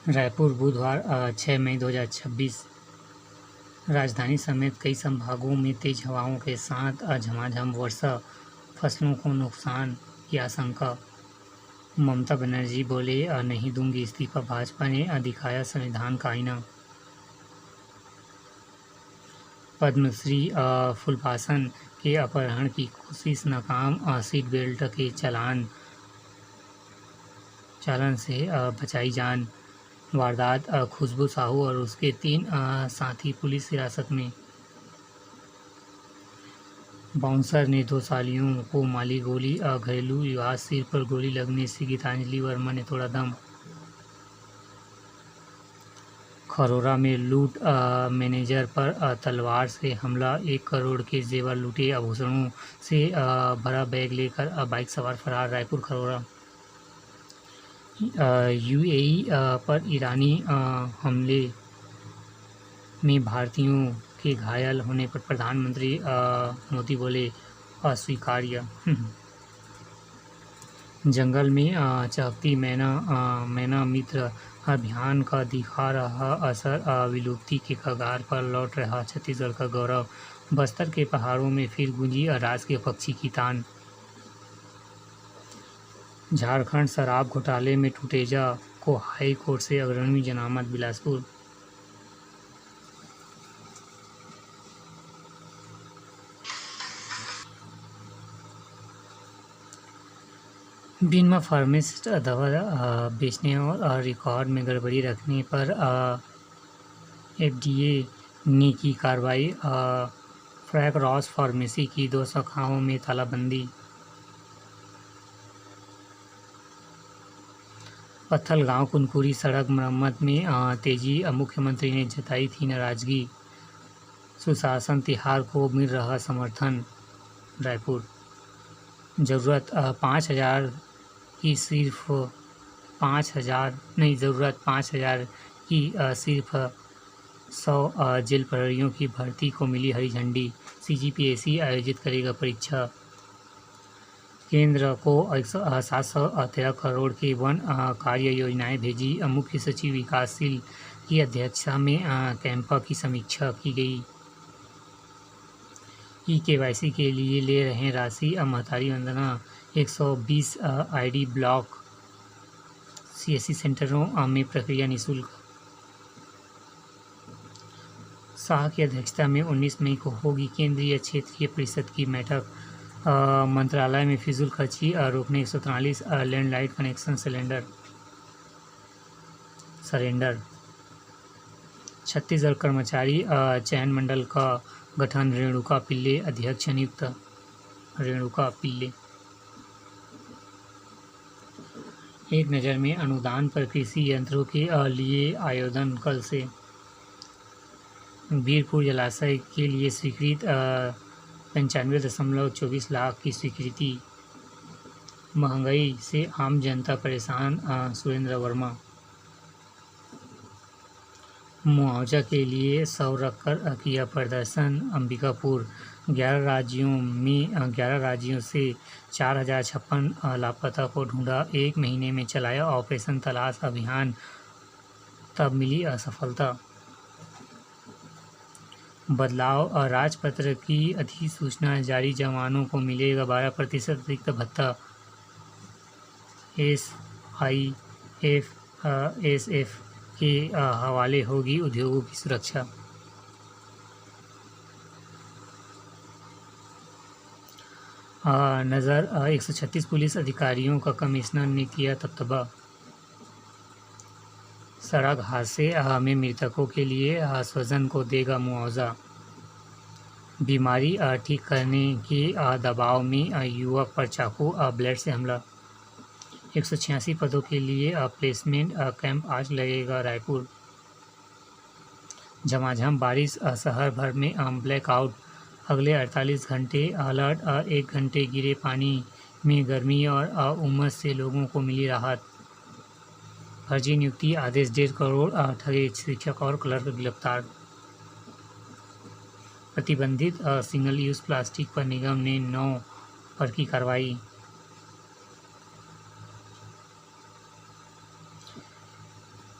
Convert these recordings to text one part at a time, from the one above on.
रायपुर बुधवार 6 मई 2026। राजधानी समेत कई संभागों में तेज हवाओं के साथ झमाझम वर्षा, फसलों को नुकसान की आशंका। ममता बनर्जी बोले नहीं दूंगी इस्तीफा, भाजपा ने दिखाया संविधान का आईना। पद्मश्री फुलवासन के अपहरण की कोशिश नाकाम, सीट बेल्ट के चालन से बचाई जान। वारदात, खुशबू साहू और उसके 3 साथी पुलिस हिरासत में। बाउंसर ने 2 सालियों को मारी गोली, घरेलू विवाद, सिर पर गोली लगने से गीतांजलि वर्मा ने तोड़ा दम। खरोरा में लूट, मैनेजर पर तलवार से हमला, 1 करोड़ के जेवर लूटे, आभूषणों से भरा बैग लेकर बाइक सवार फरार। रायपुर खरोरा। यूएई पर ईरानी हमले में भारतीयों के घायल होने पर प्रधानमंत्री मोदी बोले अस्वीकार्य। जंगल में चहकती मैना मित्र अभियान का दिखा रहा असर, विलुप्ति के कगार पर लौट रहा छत्तीसगढ़ का गौरव। बस्तर के पहाड़ों में फिर गूंजी राज के पक्षी की तान। झारखंड शराब घोटाले में टूटेजा को हाई कोर्ट से अग्रणी जमानत। बिलासपुर। बीमा फार्मासिस्ट दवा बेचने और रिकॉर्ड में गड़बड़ी रखने पर एफडीए ने की कार्रवाई। फ्रैक रॉस फार्मेसी की 2 शाखाओं में तालाबंदी। पत्थलगांव कुनकुरी सड़क मरम्मत में तेजी, मुख्यमंत्री ने जताई थी नाराजगी। सुशासन तिहार को मिल रहा समर्थन। रायपुर। ज़रूरत 5,000 की सिर्फ 5,000 नहीं, ज़रूरत 5,000 की सिर्फ 100 जेल प्रहरियों की भर्ती को मिली हरी झंडी। सीजीपीएससी आयोजित करेगा परीक्षा। केंद्र को 713 करोड़ की वन कार्य योजनाएं भेजी। मुख्य सचिव विकासशील की अध्यक्षता में कैंप की समीक्षा की गई। केवाईसी के लिए ले रहे हैं राशि, महतारी वंदना 120 आईडी ब्लॉक सीएससी सेंटरों में प्रक्रिया निःशुल्क। शाह की अध्यक्षता में 19 मई को होगी केंद्रीय क्षेत्रीय परिषद की बैठक। मंत्रालय में फिजूल खर्ची रोकने 143 लैंडलाइन कनेक्शन सरेंडर। छत्तीसगढ़ कर्मचारी चयन मंडल का गठन, रेणुका पिल्ले अध्यक्ष नियुक्त। रेणुका पिल्ले। एक नज़र में अनुदान पर कृषि यंत्रों के लिए आवेदन कल से। वीरपुर जलाशय के लिए स्वीकृत 95.24 लाख की स्वीकृति। महंगाई से आम जनता परेशान, सुरेंद्र वर्मा। मुआवजा के लिए 100 रखकर किया प्रदर्शन। अंबिकापुर। 11 राज्यों से 4,056 लापता को ढूंढा। 1 महीने में चलाया ऑपरेशन तलाश अभियान, तब मिली असफलता। बदलाव, राजपत्र की अधिसूचना जारी, जवानों को मिलेगा 12% अतिरिक्त भत्ता। SIF के हवाले होगी उद्योगों की सुरक्षा। नज़र 136 पुलिस अधिकारियों का कमिश्नर ने किया तबादला। सड़क हादसे में मृतकों के लिए स्वजन को देगा मुआवजा। बीमारी ठीक करने के दबाव में युवक पर चाकू, ब्लेड से हमला। 186 पदों के लिए प्लेसमेंट कैंप आज लगेगा रायपुर। झमाझम बारिश, शहर भर में ब्लैकआउट, अगले 48 घंटे अलर्ट। 1 घंटे गिरे पानी में गर्मी और उमस से लोगों को मिली राहत। फर्जी नियुक्ति आदेश, 1.5 करोड़ ठगे शिक्षक और क्लर्क गिरफ्तार। प्रतिबंधित सिंगल यूज प्लास्टिक पर निगम ने 9 पर की कार्रवाई।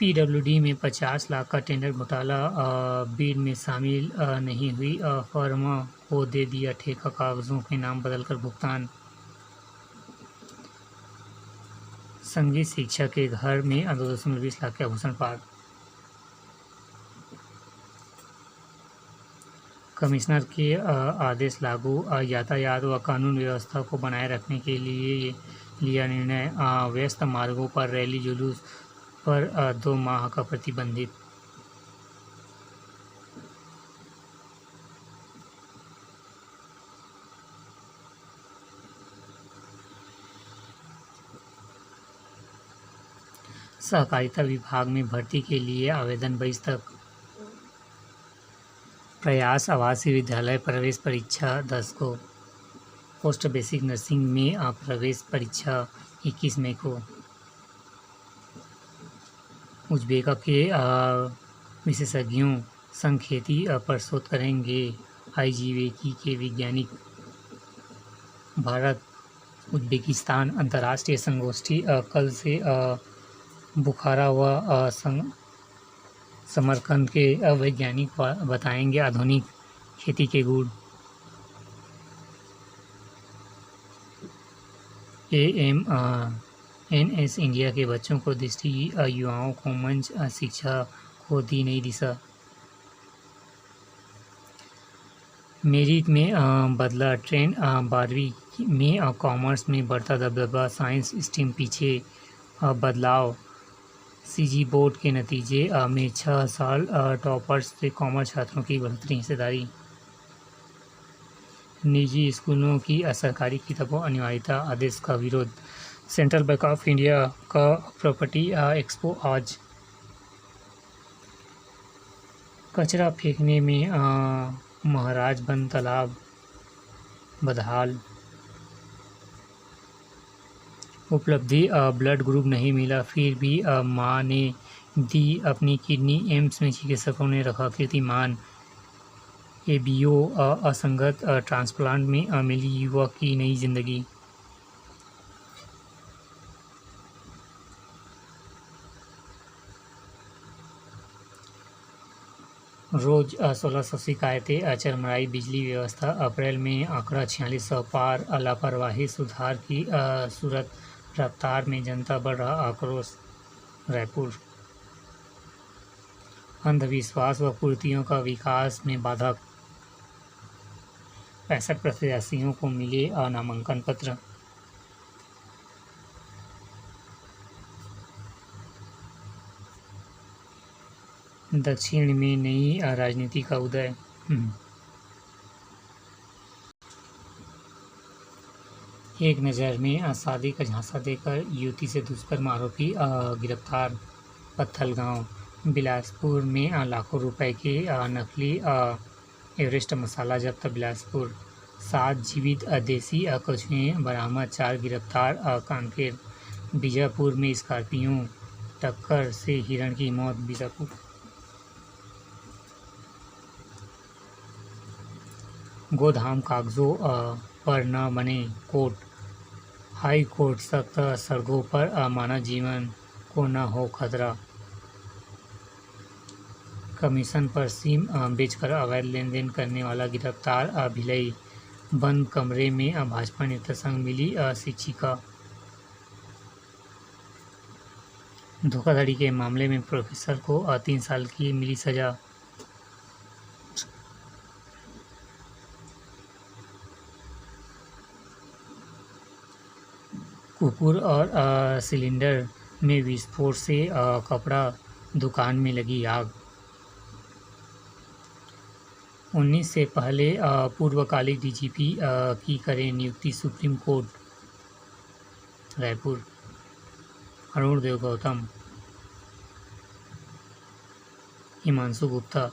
पीडब्ल्यूडी में 50 लाख का टेंडर घोटाला, बिड में शामिल नहीं हुई फर्म को दे दिया ठेका, कागजों के नाम बदलकर भुगतान। संगीत शिक्षक के घर में 2.20 लाख के आभूषण पार। कमिश्नर के आदेश लागू, यातायात व कानून व्यवस्था को बनाए रखने के लिए लिया निर्णय, व्यस्त मार्गों पर रैली जुलूस पर 2 माह का प्रतिबंधित। सहकारिता विभाग में भर्ती के लिए आवेदन 22 तक। प्रयास आवासीय विद्यालय प्रवेश परीक्षा 10 को। पोस्ट बेसिक नर्सिंग में प्रवेश परीक्षा 21 मई को। उज्बेक के विशेषज्ञों संग खेती पर शोध करेंगे आजीविका के वैज्ञानिक। भारत उज्बेकिस्तान अंतर्राष्ट्रीय संगोष्ठी कल से बुखारा व समरकंद के वैज्ञानिक बताएंगे आधुनिक खेती के गुण। AMNS इंडिया के बच्चों को दृष्टि युवाओं को मंच शिक्षा को दी नई दिशा। मेरिट में बदला ट्रेंड, 12वीं में कॉमर्स में बढ़ता दबदबा, साइंस स्ट्रीम पीछे बदलाव। सीजी बोर्ड के नतीजे में 6 साल टॉपर्स से कॉमर्स छात्रों की बढ़ती हिस्सेदारी। निजी स्कूलों की सरकारी किताबों अनिवार्यता आदेश का विरोध। सेंट्रल बैंक ऑफ इंडिया का प्रॉपर्टी एक्सपो आज। कचरा फेंकने में महाराजबंद तालाब बदहाल। उपलब्धि, ब्लड ग्रुप नहीं मिला, फिर भी मां ने दी अपनी किडनी, एम्स में चिकित्सकों ने रखा कीर्तिमान। एबीओ असंगत ट्रांसप्लांट में मिली युवक की नई जिंदगी। रोज 1600 शिकायतें चरमराई बिजली व्यवस्था, अप्रैल में आंकड़ा 4600 पार, लापरवाही सुधार की सूरत, रफ्तार में जनता बढ़ रहा आक्रोश। रायपुर अंधविश्वास व कुरीतियों का विकास में बाधक, 65 प्रत्याशियों को मिले नामांकन पत्र। दक्षिण में नई राजनीति का उदय। एक नज़र में शादी का झांसा देकर युवती से दुष्कर्म आरोपी गिरफ्तार। पत्थलगांव बिलासपुर में लाखों रुपए के नकली एवरेस्ट मसाला जब्त। बिलासपुर 7 जीवित देसी कछुए बरामद, 4 गिरफ्तार। कांकेर बीजापुर में स्कॉर्पियो टक्कर से हिरण की मौत। बीजापुर गोधाम कागजों पर न बने कोर्ट, हाई कोर्ट सख्त, सड़कों पर मानव जीवन को न हो खतरा। कमीशन पर सिम बेचकर अवैध लेन देन करने वाला गिरफ्तार। भिलई बंद कमरे में भाजपा नेता संग मिली शिक्षिका। धोखाधड़ी के मामले में प्रोफेसर को 3 साल की मिली सजा। कुकुर और सिलेंडर में विस्फोट से कपड़ा दुकान में लगी आग। 19 से पहले पूर्वकालिक डीजीपी की करे नियुक्ति सुप्रीम कोर्ट। रायपुर अरुणदेव गौतम, हिमांशु गुप्ता।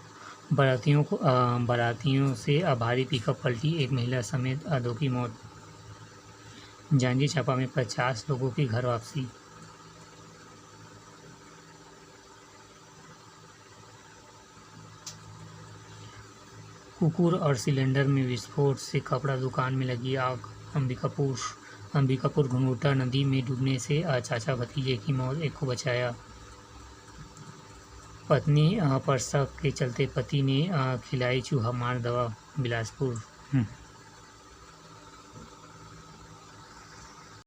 बारातियों से भारी पिकअप पलटी, एक महिला समेत 2 की मौत। जांजगीर चांपा में 50 लोगों की घर वापसी। कुकुर और सिलेंडर में विस्फोट से कपड़ा दुकान में लगी आग। अंबिकापुर घुंघुटा नदी में डूबने से चाचा भतीजे की मौत, एक को बचाया। पत्नी पर शक के चलते पति ने खिलाई चूहा मार दवा, बिलासपुर।